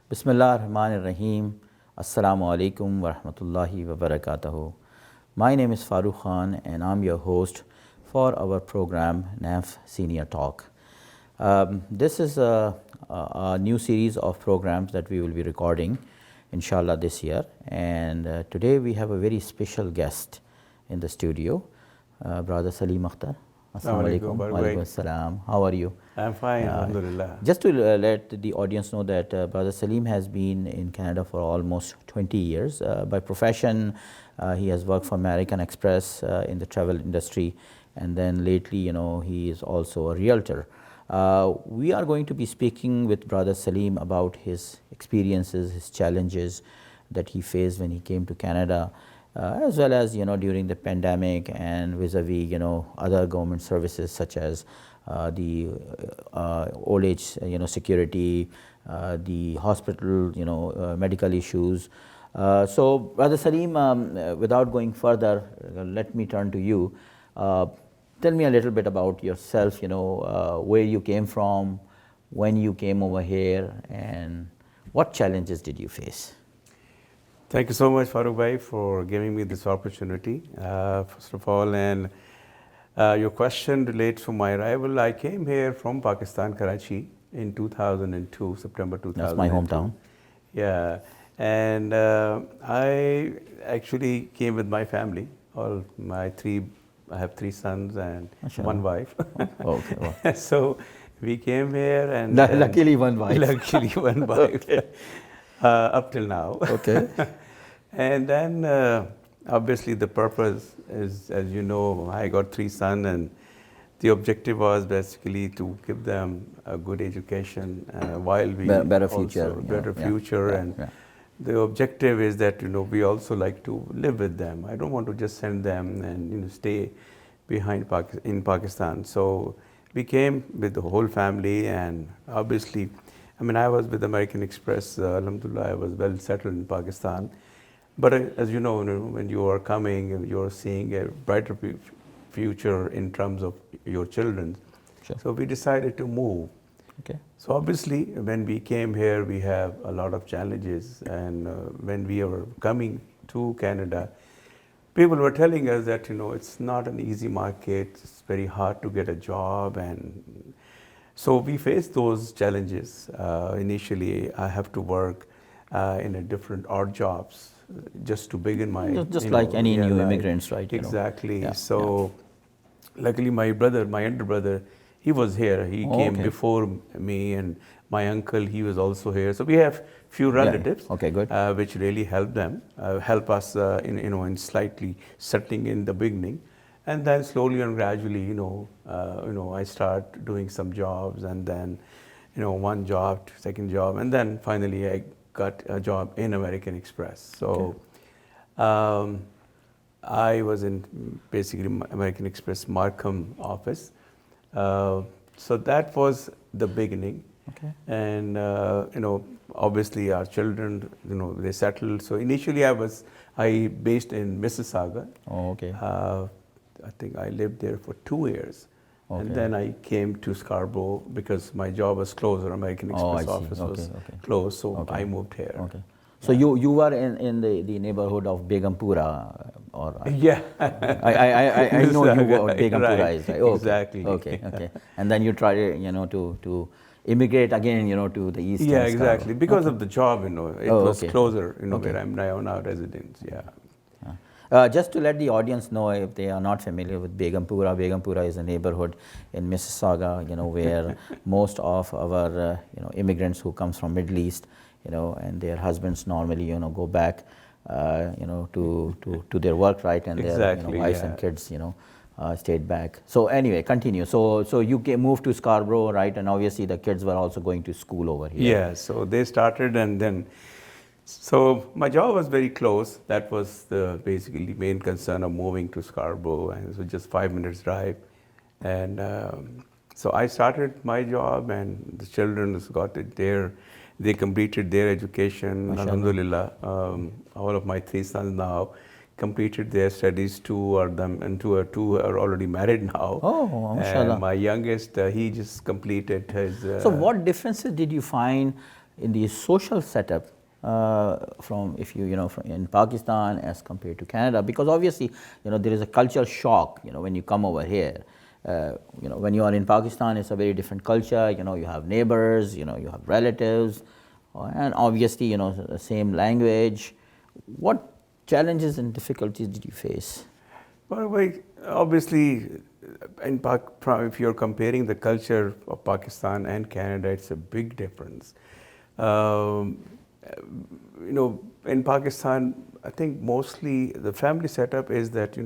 Bismillahirrahmanirrahim. Assalamu alaikum wa rahmatullahi wa barakatuhu. My name is Farooq Khan and I'm your host for our program NAMF Senior Talk. This is a new series of programs that we will be recording inshallah this year, and today we have a very special guest in the studio, Brother Saleem Akhtar. Assalamu alaikum. Wa alaikum assalam. How are you? I'm fine, alhamdulillah. Just to let the audience know that Brother Saleem has been in Canada for almost 20 years. By profession, he has worked for American Express in the travel industry, and then lately, he is also a realtor. We are going to be speaking with Brother Saleem about his experiences, his challenges that he faced when he came to Canada, as well as during the pandemic and vis-a-vis other government services such as the old age security, the hospital medical issues. So Brother Saleem, without going further, let me turn to you. Tell me a little bit about yourself, where you came from, when you came over here, and what challenges did you face? Thank you so much, Farooq Bhai, for giving me this opportunity. First of all, and your question relates to my arrival. I came here from Pakistan, Karachi, in 2002, September 2002. That's my hometown. Yeah, and I actually came with my family. I have three sons and one wife. Okay. Well. So we came here and luckily one wife. Luckily one wife. Okay. Up till now. Okay. And then obviously the purpose is, as you know, I got three sons, and the objective was basically to give them a good education while we better future, and the objective is that we also like to live with them. I don't want to just send them and stay behind in Pakistan. So we came with the whole family, and obviously, I was with American Express. Alhamdulillah, I was well settled in Pakistan. But as you know, when you are coming, you're seeing a brighter future in terms of your children. Sure. So we decided to move. Okay. So obviously, when we came here, we have a lot of challenges. And when we were coming to Canada, people were telling us that, it's not an easy market. It's very hard to get a job. And so we faced those challenges. Initially, I have to work in a different odd jobs just to begin my... Just like any new immigrants, right? Exactly. So luckily my younger brother, he was here. He came before me, and my uncle, he was also here. So we have few relatives, good. Which really help us in slightly settling in the beginning. And then slowly and gradually, I start doing some jobs, and then, one job, second job, and then finally I got a job in American Express. So I was in basically American Express Markham office. So that was the beginning. Okay. And obviously our children, they settled. So initially I based in Mississauga. Oh, okay. I think I lived there for 2 years. Okay. And then I came to Scarborough because my job was closer. American Express office was closed, so I moved here. Okay. So you were in the neighborhood of Begumpura, or yeah. I know you were Begumpura, right. is right. Oh, exactly. Okay. And then you tried to immigrate again, to the east. Yeah, exactly. Because of the job, it was closer, where I'm now resident. Yeah. Just to let the audience know, if they are not familiar with Begumpura is a neighborhood in Mississauga, where most of our immigrants who comes from Middle East, and their husbands normally go back to their work, right, and their wives and kids stayed back. So anyway, continue. So you moved to Scarborough, right, and obviously the kids were also going to school over here. Yeah, so they started, and then so my job was very close. That was the basically main concern of moving to Scarborough, and it was just 5 minutes drive. And so I started my job, and the children they completed their education. Alhamdulillah, all of my three sons now completed their studies. Two are already married now. Oh, mashallah. And my youngest, he just completed his... So what differences did you find in the social setup from if you from in Pakistan as compared to Canada, because obviously there is a cultural shock when you come over here. When you are in Pakistan, it's a very different culture. You have neighbors, you have relatives, and obviously the same language. What challenges and difficulties did you face? Well, obviously, if you're comparing the culture of Pakistan and Canada, it's a big difference. Um, in Pakistan, I think mostly the family setup is that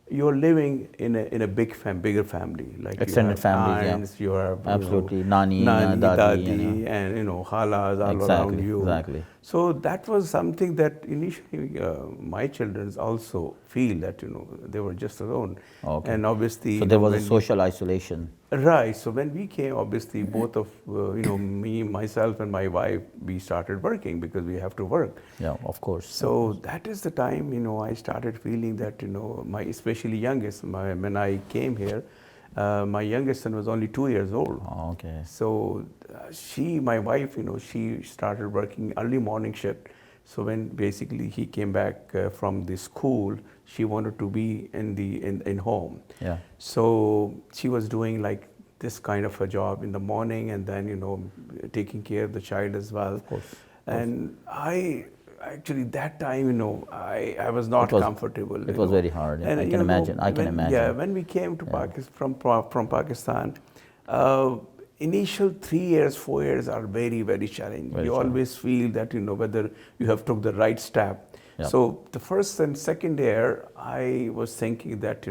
you're living in a bigger family, like Extended families, aunts, you have absolutely, nani, nani, dadi, and halas all exactly, around you. exactly. So that was something that initially my children also feel that they were just alone, Okay. and obviously So there was a social isolation. Right. So when we came, obviously both of me, myself, and my wife, we started working because we have to work. Yeah, of course. So that is the time I started feeling that my especially youngest, when I came here, my youngest son was only 2 years old. Oh, okay. So my wife, she started working early morning shift. So when basically he came back from the school, she wanted to be in home. Yeah. So she was doing like this kind of a job in the morning, and then taking care of the child as well. Of course. And I actually that time I was not comfortable. It was very hard. And I can imagine. I can imagine. Yeah, when we came to Pakistan from Pakistan. Initial 3 years, 4 years are very, very challenging. You always feel that whether you have took the right step. Yeah. So the first and second year, I was thinking that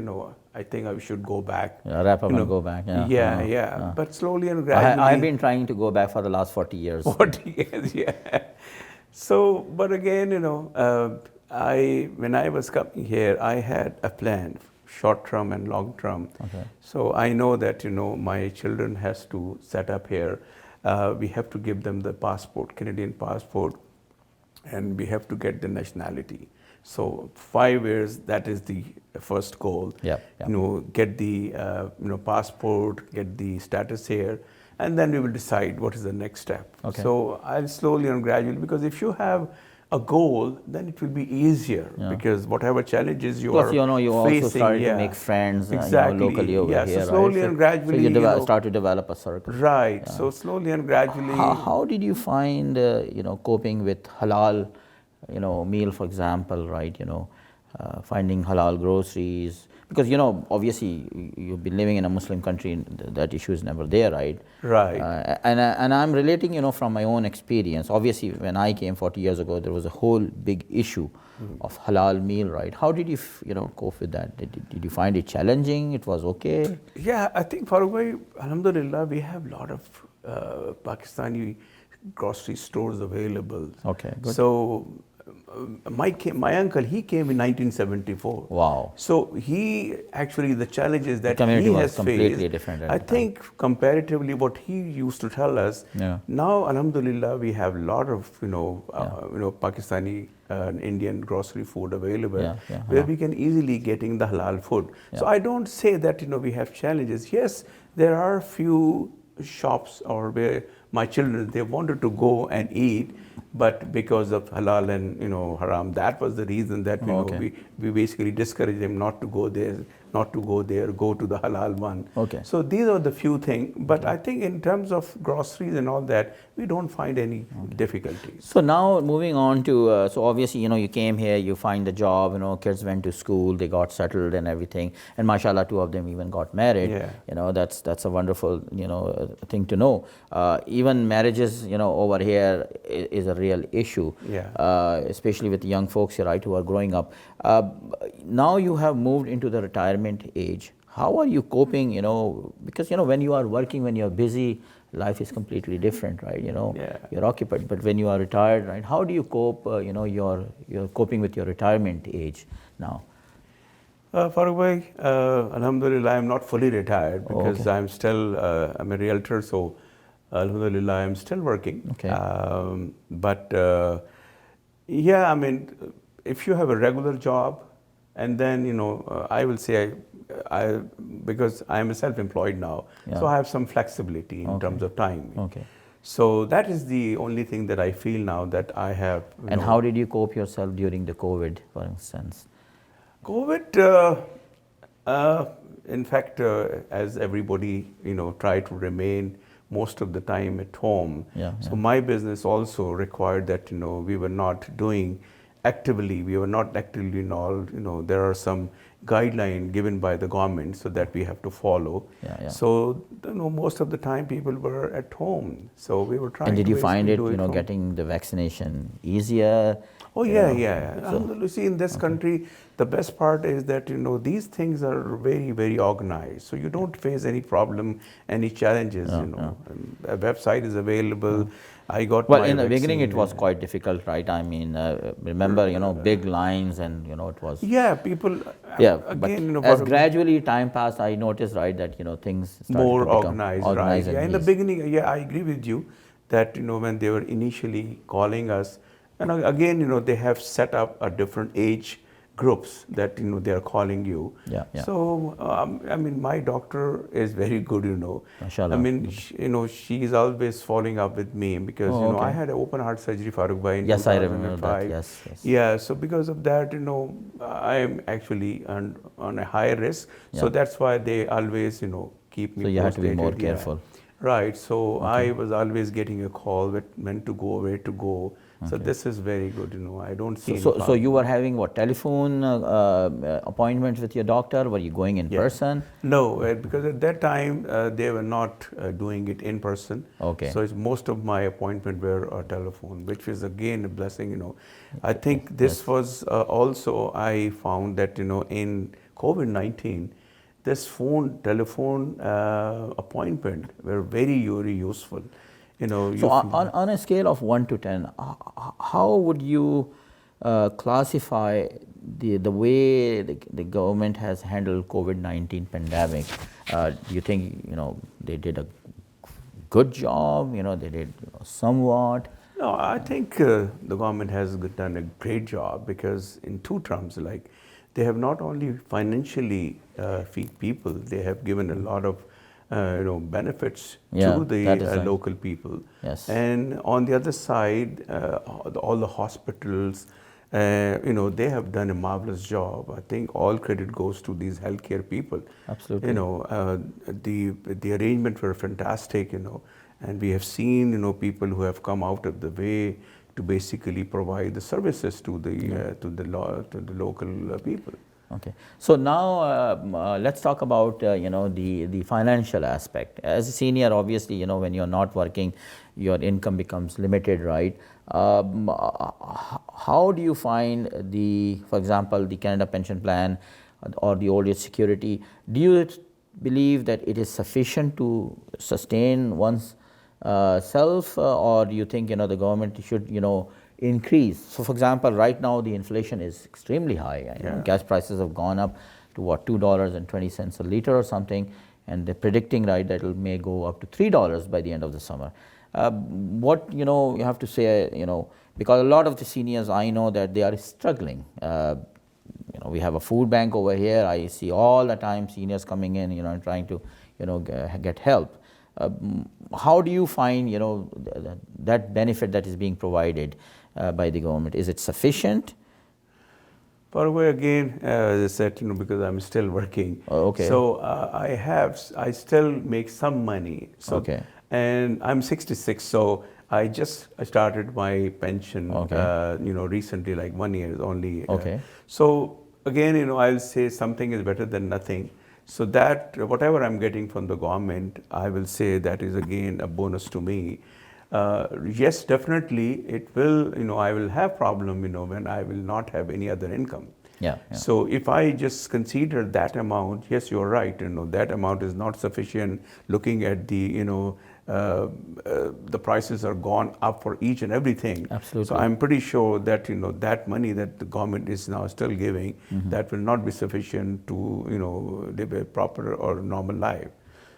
I think I should go back. Yeah, wrap up and go back. Yeah. Yeah. But slowly and gradually. I've been trying to go back for the last 40 years. 40 years, yeah. So, but again, when I was coming here, I had a plan, short term and long term. Okay. So I know that my children has to set up here. We have to give them the passport, Canadian passport, and we have to get the nationality. So 5 years, that is the first goal. Yeah. Get the passport, get the status here, and then we will decide what is the next step. Okay. So I'll slowly and gradually, because if you have a goal, then it will be easier, because whatever challenges you are facing. You also started to make friends locally over here. So slowly and gradually. So you start to develop a circle. Right. Yeah. So slowly and gradually. How did you find, coping with halal, meal, for example, right? Finding halal groceries. Because, obviously you've been living in a Muslim country and that issue is never there, right? Right. And I'm relating, from my own experience. Obviously, when I came 40 years ago, there was a whole big issue of halal meal, right? How did you, cope with that? Did you find it challenging? It was okay? Yeah, I think Farooq, alhamdulillah, we have a lot of Pakistani grocery stores available. Okay, good. So my uncle, he came in 1974. Wow. So he actually, the challenges that he has completely faced, different. I think comparatively what he used to tell us, now alhamdulillah we have a lot of Pakistani Indian grocery food available, where we can easily getting the halal food. So I don't say that we have challenges. Yes, there are few shops or where my children, they wanted to go and eat, but because of halal and haram, that was the reason that we basically discourage them not to go there, go to the halal one. Okay. So these are the few things, but I think in terms of groceries and all that, we don't find any difficulties. So now moving on to, so obviously you came here, you find a job, kids went to school, they got settled and everything, and mashallah 2 of them even got married. Yeah. That's a wonderful thing to know. Even marriages over here is a real issue. Especially with young folks, right, who are growing up. Now you have moved into the retirement age. How are you coping, because when you are working, when you're busy, life is completely different, right? You're occupied, but when you are retired, right, how do you cope, you're coping with your retirement age now? Farooq, alhamdulillah, I'm not fully retired because I'm still, I'm a realtor, so alhamdulillah, I'm still working. Okay. But yeah, I mean, if you have a regular job, and then I will say because I am self-employed now, so I have some flexibility in terms of time. Okay. So that is the only thing that I feel now that I have. And how did you cope yourself during the COVID, for instance? COVID, in fact, as everybody, tried to remain most of the time at home. Yeah, So yeah. my business also required that, we were not doing actively, there are some guideline given by the government so that we have to follow. Yeah, yeah. So, most of the time people were at home. So we were trying And did to you find basically it, do it from. getting the vaccination easier? Oh You yeah, know, yeah. so- Alhamdulillah, see, in this country, the best part is that these things are very, very organized. So you don't face any problem, any challenges. And a website is available. I got Well, my in the beginning, vaccine it was in- quite difficult, right? I mean, remember, big lines, and it was. Yeah, people. Yeah, Again, but as gradually time passed, I noticed, right, that things started more to become organized, right? organized Yeah, and in the easy. beginning, yeah, I agree with you that when they were initially calling us, and again, they have set up a different age groups that they are calling you. Yeah, yeah. So I mean, my doctor is very good. I Mashallah. mean, she is always following up with me because Oh, I okay. had an open heart surgery, Farooq bhai, in Yes, I remember 2005. that. Yes, yes. Yeah, so because of that, I am actually on a high risk. So Yeah. that's why they always, keep me So you had to be more postdated, yeah. careful. Right. So I was always getting a call with when to go, where to go. So this is very good. I don't see any So problem. you were having what, telephone appointments with your doctor? Were you going in Yeah. person? No, because at that time they were not doing it in person. Okay. So most of my appointment were telephone, which is again a blessing. I think this was also I found that in COVID-19, this telephone appointment were very, very useful. So on a scale of 1 to 10, how would you classify the way the government has handled COVID-19 pandemic? Do you think they did a good job? They did somewhat. No, I think the government has done a great job because in two terms, like they have not only financially feed people, they have given a lot of benefits Yeah, to the that is right. local people. Yes. And on the other side, all the hospitals, they have done a marvelous job. I think all credit goes to these healthcare people. Absolutely. The arrangements were fantastic. And we have seen people who have come out of the way to basically provide the services to the local people. Okay. So now let's talk about the financial aspect. As a senior, obviously, when you're not working, your income becomes limited, right? How do you find for example, the Canada Pension Plan or the old age security? Do you believe that it is sufficient to sustain one's self, or do you think the government should increase? So for example, right now the inflation is extremely high. Gas prices have gone up to what, $2.20 a liter or something, and they're predicting, right, that it may go up to $3 by the end of the summer. What you have to say, because a lot of the seniors, I know that they are struggling. We have a food bank over here. I see all the time seniors coming in, and trying to get help. How do you find that benefit that is being provided by the government? Is it sufficient? Far away again, as I said, because I'm still working. Oh, okay. So I still make some money. So, Okay. And I'm 66, so I started my pension, Okay. recently, like 1 year only. Okay. So again, I'll say something is better than nothing. So that whatever I'm getting from the government, I will say that is again a bonus to me. Yes, definitely it will, I will have problem, when I will not have any other income. Yeah. So if I just consider that amount, yes, you're right, that amount is not sufficient looking at the prices are gone up for each and everything. Absolutely. So I'm pretty sure that, that money that the government is now still giving, that will not be sufficient to, live a proper or normal life.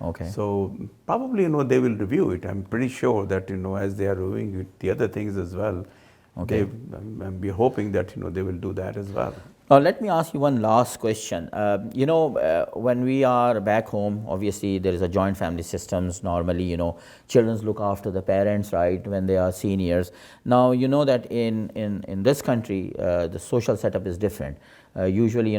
Okay. So probably, they will review it. I'm pretty sure that, as they are reviewing the other things as well, Okay. we're hoping that, they will do that as well. Let me ask you one last question. When we are back home, obviously there is a joint family systems. Normally, children look after the parents, right, when they are seniors. Now, you know that in this country, the social setup is different. Usually,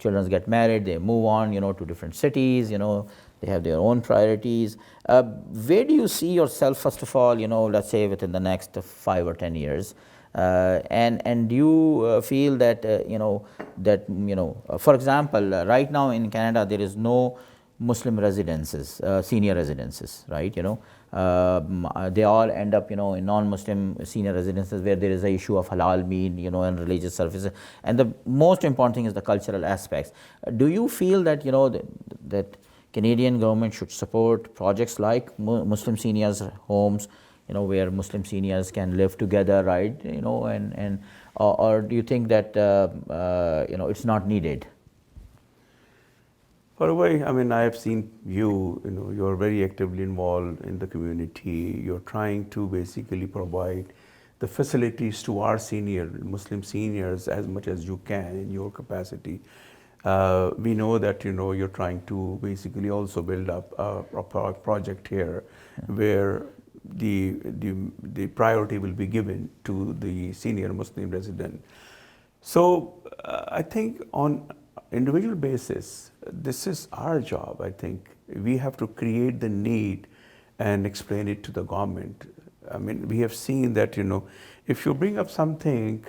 children get married, they move on, to different cities, they have their own priorities. Where do you see yourself, first of all, let's say within the next 5 or 10 years? And do you feel that for example, right now in Canada there is no Muslim residences, senior residences, right? They all end up in non-Muslim senior residences where there is a issue of halal meat, and religious services. And the most important thing is the cultural aspects. Do you feel that that Canadian government should support projects like Muslim seniors homes, where Muslim seniors can live together, right? Or do you think that it's not needed? For a way, I mean, I have seen you're very actively involved in the community. You're trying to basically provide the facilities to our Muslim seniors as much as you can in your capacity. We know that you're trying to basically also build up a project here where the priority will be given to the senior Muslim resident. So I think on individual basis, this is our job. I think we have to create the need and explain it to the government. I mean, we have seen that if you bring up something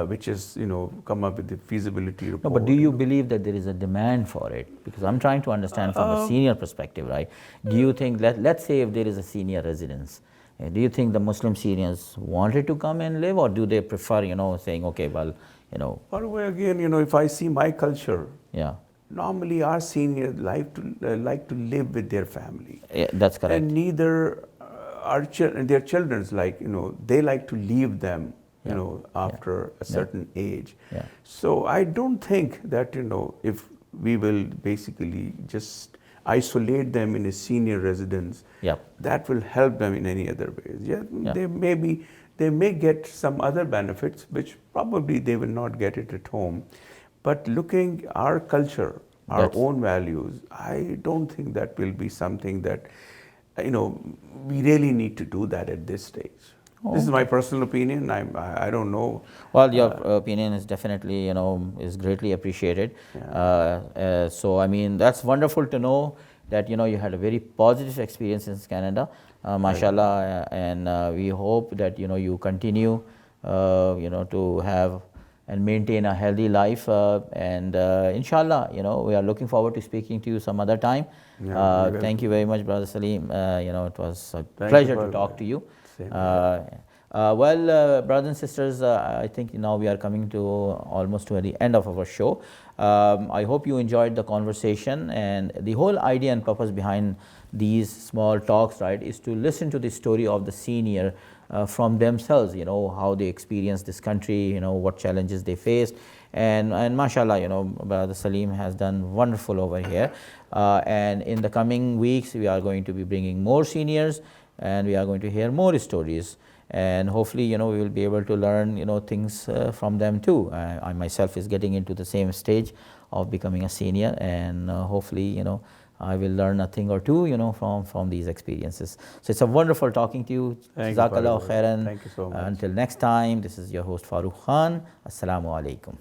which is come up with the feasibility report. No, but do you believe that there is a demand for it? Because I'm trying to understand from a senior perspective, right? Do you think let's say if there is a senior residence, do you think the Muslim seniors wanted to come and live, or do they prefer saying, okay, well, By the way, again, if I see my culture, yeah, normally our seniors like to live with their family. yeah, that's correct. And neither their children's they like to leave them, after a certain age. Yeah. So I don't think that if we will basically just isolate them in a senior residence, that will help them in any other ways. They may get some other benefits which probably they will not get it at home. But looking our culture, our own values, I don't think that will be something that we really need to do that at this stage. This is my personal opinion. I don't know. Well, your opinion is definitely is greatly appreciated. So I mean, that's wonderful to know that you had a very positive experience in Canada, mashallah, and we hope that you continue to have and maintain a healthy life, and inshallah, we are looking forward to speaking to you some other time. Thank you very much, Brother Saleem. It was a pleasure to talk to you. Brothers and sisters, I think now we are coming to almost to the end of our show. I hope you enjoyed the conversation, and the whole idea and purpose behind these small talks, right, is to listen to the story of the senior from themselves, how they experience this country, what challenges they faced. And mashallah, Brother Saleem has done wonderful over here. And in the coming weeks, we are going to be bringing more seniors, and we are going to hear more stories. And hopefully, we will be able to learn, things from them too. I myself is getting into the same stage of becoming a senior, and hopefully, I will learn a thing or two, from these experiences. So it's a wonderful talking to you. Jazakallah khairan. Thank you so much. Until next time, this is your host Farooq Khan. Assalamu alaikum.